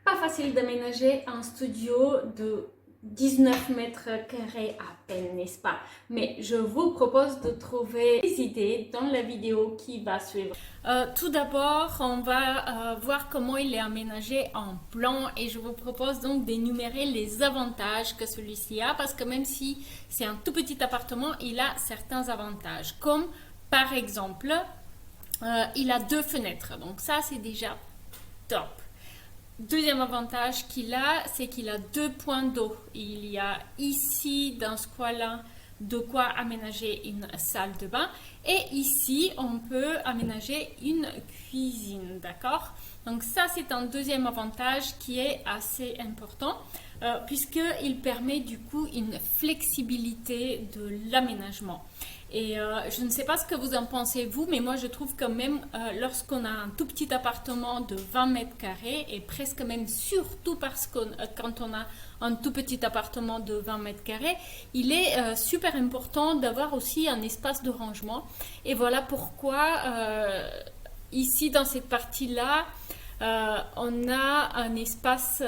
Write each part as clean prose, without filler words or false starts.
Pas facile d'aménager un studio de 19 mètres carrés à peine, n'est-ce pas? Mais je vous propose de trouver des idées dans la vidéo qui va suivre. Tout d'abord, on va voir comment il est aménagé en plan et je vous propose donc d'énumérer les avantages que celui-ci a parce que même si c'est un tout petit appartement, il a certains avantages comme par exemple, il a 2 fenêtres, donc ça c'est déjà top. Deuxième avantage qu'il a, c'est qu'il a 2 points d'eau. Il y a ici, dans ce coin-là, de quoi aménager une salle de bain. Et ici, on peut aménager une cuisine, d'accord? Donc ça, c'est un deuxième avantage qui est assez important, puisqu'il permet du coup une flexibilité de l'aménagement. Et je ne sais pas ce que vous en pensez vous, mais moi je trouve quand même lorsqu'on a un tout petit appartement de 20 mètres carrés et presque même surtout parce que quand on a un tout petit appartement de 20 mètres carrés, il est super important d'avoir aussi un espace de rangement. Et voilà pourquoi ici dans cette partie-là, on a un espace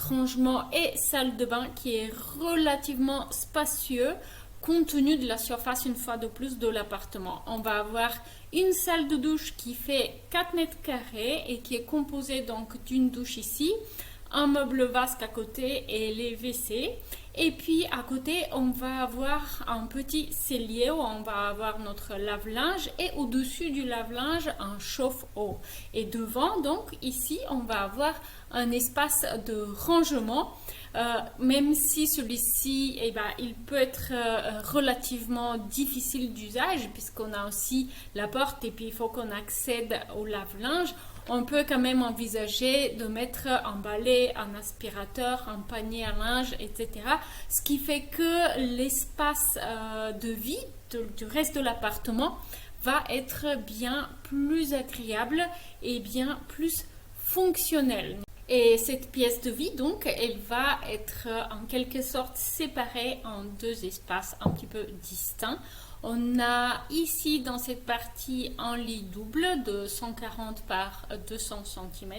rangement et salle de bain qui est relativement spacieux compte tenu de la surface une fois de plus de l'appartement. On va avoir une salle de douche qui fait 4 mètres carrés et qui est composée donc d'une douche ici, un meuble vasque à côté et les WC. Et puis à côté, on va avoir un petit cellier où on va avoir notre lave-linge et au-dessus du lave-linge, un chauffe-eau. Et devant, donc ici, on va avoir un espace de rangement. Même si celui-ci, eh ben, il peut être relativement difficile d'usage puisqu'on a aussi la porte et puis il faut qu'on accède au lave-linge. On peut quand même envisager de mettre un balai, un aspirateur, un panier à linge, etc. Ce qui fait que l'espace de vie du reste de l'appartement va être bien plus agréable et bien plus fonctionnel. Et cette pièce de vie, donc, elle va être en quelque sorte séparée en 2 espaces un petit peu distincts. On a ici dans cette partie un lit double de 140 par 200 cm.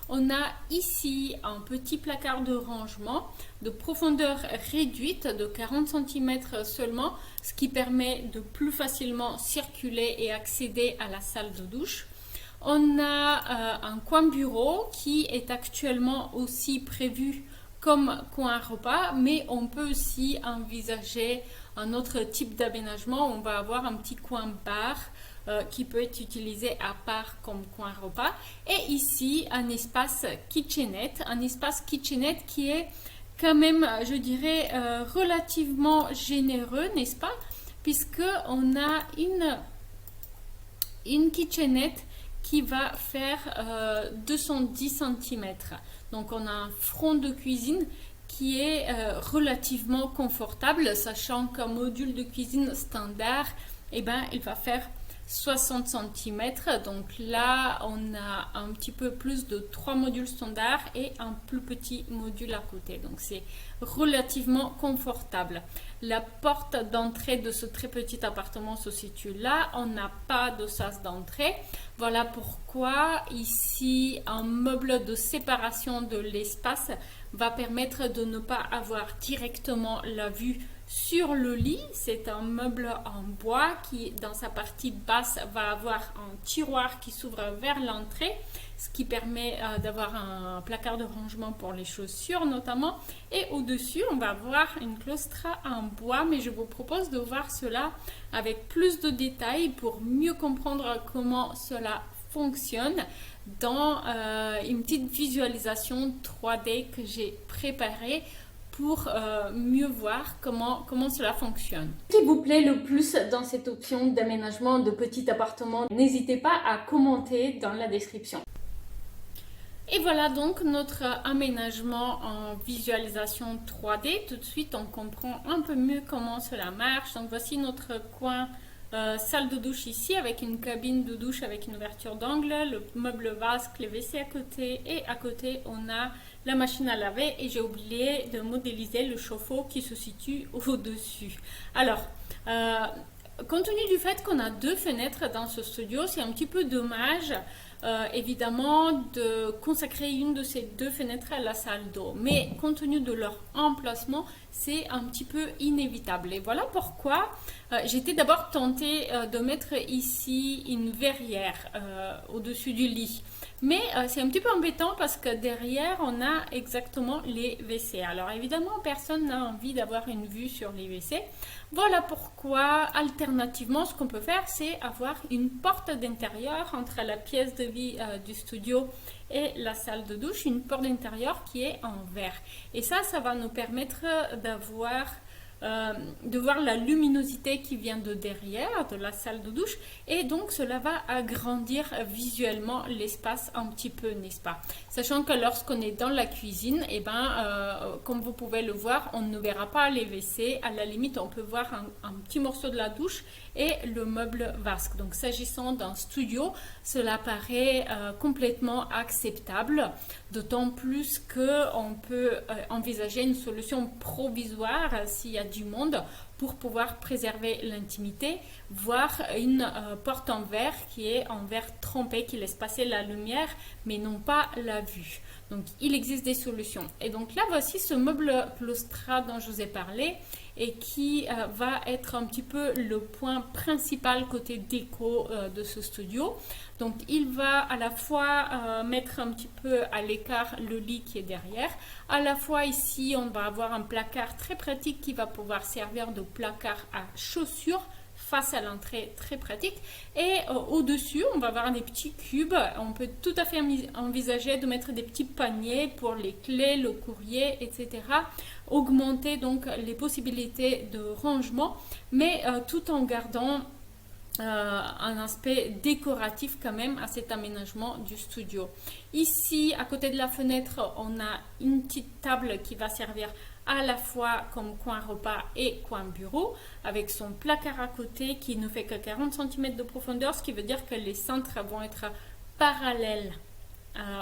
On a ici un petit placard de rangement de profondeur réduite de 40 cm seulement, ce qui permet de plus facilement circuler et accéder à la salle de douche. On a un coin bureau qui est actuellement aussi prévu comme coin repas, mais on peut aussi envisager un autre type d'aménagement. On va avoir un petit coin bar qui peut être utilisé à part comme coin repas. Et ici, un espace kitchenette qui est quand même, je dirais, relativement généreux, n'est-ce pas? Puisqu'on a une kitchenette qui va faire 210 cm. Donc on a un front de cuisine qui est relativement confortable, sachant qu'un module de cuisine standard, eh ben, il va faire 60 cm. Donc là, on a un petit peu plus de 3 modules standards et un plus petit module à côté. Donc c'est relativement confortable. La porte d'entrée de ce très petit appartement se situe là. On n'a pas de sas d'entrée. Voilà pourquoi ici, un meuble de séparation de l'espace va permettre de ne pas avoir directement la vue sur le lit. C'est un meuble en bois qui, dans sa partie basse, va avoir un tiroir qui s'ouvre vers l'entrée, ce qui permet d'avoir un placard de rangement pour les chaussures notamment. Et au-dessus, on va avoir une claustra en bois, mais je vous propose de voir cela avec plus de détails pour mieux comprendre comment cela fonctionne dans une petite visualisation 3D que j'ai préparée pour mieux voir comment cela fonctionne. Ce qui vous plaît le plus dans cette option d'aménagement de petit appartement, n'hésitez pas à commenter dans la description. Et voilà donc notre aménagement en visualisation 3D. Tout de suite, on comprend un peu mieux comment cela marche. Donc voici notre coin salle de douche ici avec une cabine de douche avec une ouverture d'angle, le meuble vasque, les WC à côté et à côté on a la machine à laver et j'ai oublié de modéliser le chauffe-eau qui se situe au-dessus. Alors, compte tenu du fait qu'on a 2 fenêtres dans ce studio, c'est un petit peu dommage évidemment de consacrer une de ces deux fenêtres à la salle d'eau. Mais compte tenu de leur emplacement, c'est un petit peu inévitable. Et voilà pourquoi j'étais d'abord tentée de mettre ici une verrière au-dessus du lit. Mais c'est un petit peu embêtant parce que derrière, on a exactement les WC. Alors évidemment, personne n'a envie d'avoir une vue sur les WC. Voilà pourquoi, alternativement, ce qu'on peut faire, c'est avoir une porte d'intérieur entre la pièce de vie du studio et la salle de douche, une porte d'intérieur qui est en verre. Et ça va nous permettre de voir la luminosité qui vient de derrière, de la salle de douche, et donc cela va agrandir visuellement l'espace un petit peu, n'est-ce pas? Sachant que lorsqu'on est dans la cuisine, comme vous pouvez le voir, on ne verra pas les WC. À la limite, on peut voir un petit morceau de la douche et le meuble vasque. Donc s'agissant d'un studio, cela paraît complètement acceptable, d'autant plus qu'on peut envisager une solution provisoire s'il y a du monde pour pouvoir préserver l'intimité, voire une porte en verre qui est en verre trempé qui laisse passer la lumière mais non pas la vue. Donc il existe des solutions. Et donc là voici ce meuble Plostra dont je vous ai parlé et qui va être un petit peu le point principal côté déco de ce studio. Donc il va à la fois mettre un petit peu à l'écart le lit qui est derrière, à la fois ici on va avoir un placard très pratique qui va pouvoir servir de placard à chaussures face à l'entrée, très pratique, et au-dessus on va avoir des petits cubes. On peut tout à fait envisager de mettre des petits paniers pour les clés, le courrier, etc. Augmenter donc les possibilités de rangement, mais tout en gardant un aspect décoratif quand même à cet aménagement du studio. Ici, à côté de la fenêtre, on a une petite table qui va servir à la fois comme coin repas et coin bureau, avec son placard à côté qui ne fait que 40 cm de profondeur, ce qui veut dire que les cintres vont être parallèles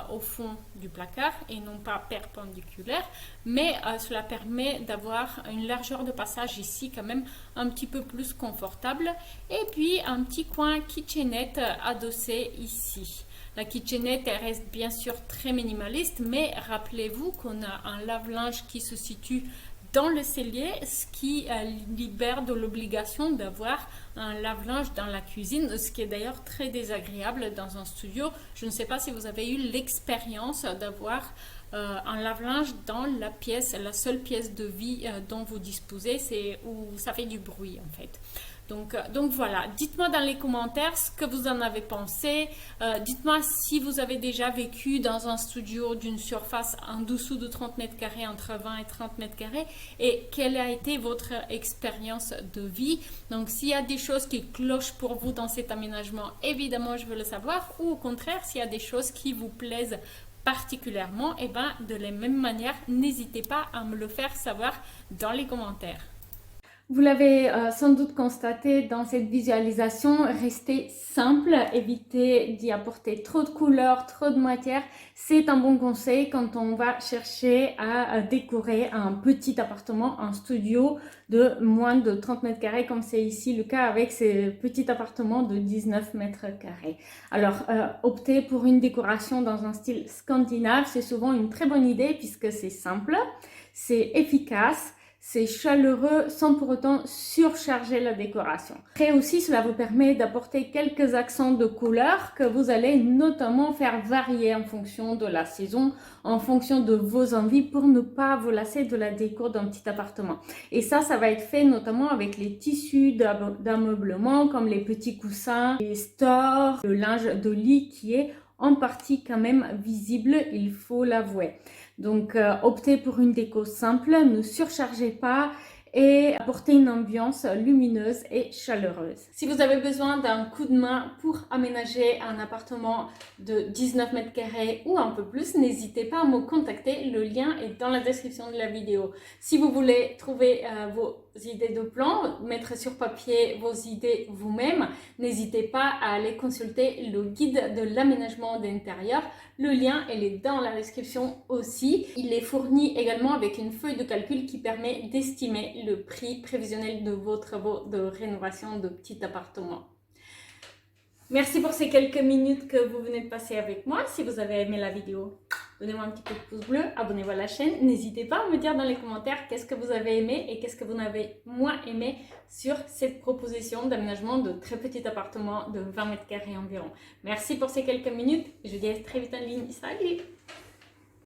au fond du placard et non pas perpendiculaire, mais cela permet d'avoir une largeur de passage ici quand même un petit peu plus confortable. Et puis un petit coin kitchenette adossé ici. La kitchenette elle reste bien sûr très minimaliste, mais rappelez-vous qu'on a un lave-linge qui se situe dans le cellier, ce qui libère de l'obligation d'avoir un lave-linge dans la cuisine, ce qui est d'ailleurs très désagréable dans un studio. Je ne sais pas si vous avez eu l'expérience d'avoir un lave-linge dans la pièce, la seule pièce de vie dont vous disposez, c'est où ça fait du bruit en fait. Donc voilà, dites-moi dans les commentaires ce que vous en avez pensé. Dites-moi si vous avez déjà vécu dans un studio d'une surface en dessous de 30 mètres carrés, entre 20 et 30 mètres carrés, et quelle a été votre expérience de vie. Donc s'il y a des choses qui clochent pour vous dans cet aménagement, évidemment je veux le savoir, ou au contraire s'il y a des choses qui vous plaisent particulièrement, et de la même manière, n'hésitez pas à me le faire savoir dans les commentaires. Vous l'avez sans doute constaté dans cette visualisation, restez simple, évitez d'y apporter trop de couleurs, trop de matière. C'est un bon conseil quand on va chercher à décorer un petit appartement, un studio de moins de 30 mètres carrés, comme c'est ici le cas avec ces petits appartements de 19 mètres carrés. Alors, opter pour une décoration dans un style scandinave, c'est souvent une très bonne idée puisque c'est simple, c'est efficace, c'est chaleureux sans pour autant surcharger la décoration. Après aussi, cela vous permet d'apporter quelques accents de couleurs que vous allez notamment faire varier en fonction de la saison, en fonction de vos envies pour ne pas vous lasser de la déco d'un petit appartement. Et ça va être fait notamment avec les tissus d'ameublement comme les petits coussins, les stores, le linge de lit qui est en partie quand même visible, il faut l'avouer. Donc, optez pour une déco simple, ne surchargez pas et apportez une ambiance lumineuse et chaleureuse. Si vous avez besoin d'un coup de main pour aménager un appartement de 19 mètres carrés ou un peu plus, n'hésitez pas à me contacter, le lien est dans la description de la vidéo. Si vous voulez trouver vos idées de plans, mettre sur papier vos idées vous-même, n'hésitez pas à aller consulter le guide de l'aménagement d'intérieur. Le lien il est dans la description aussi. Il est fourni également avec une feuille de calcul qui permet d'estimer le prix prévisionnel de vos travaux de rénovation de petit appartement. Merci pour ces quelques minutes que vous venez de passer avec moi. Si vous avez aimé la vidéo, donnez-moi un petit peu de pouce bleu, abonnez-vous à la chaîne. N'hésitez pas à me dire dans les commentaires qu'est-ce que vous avez aimé et qu'est-ce que vous avez moins aimé sur cette proposition d'aménagement de très petit appartement de 20 mètres carrés environ. Merci pour ces quelques minutes et je vous dis à très vite en ligne. Salut!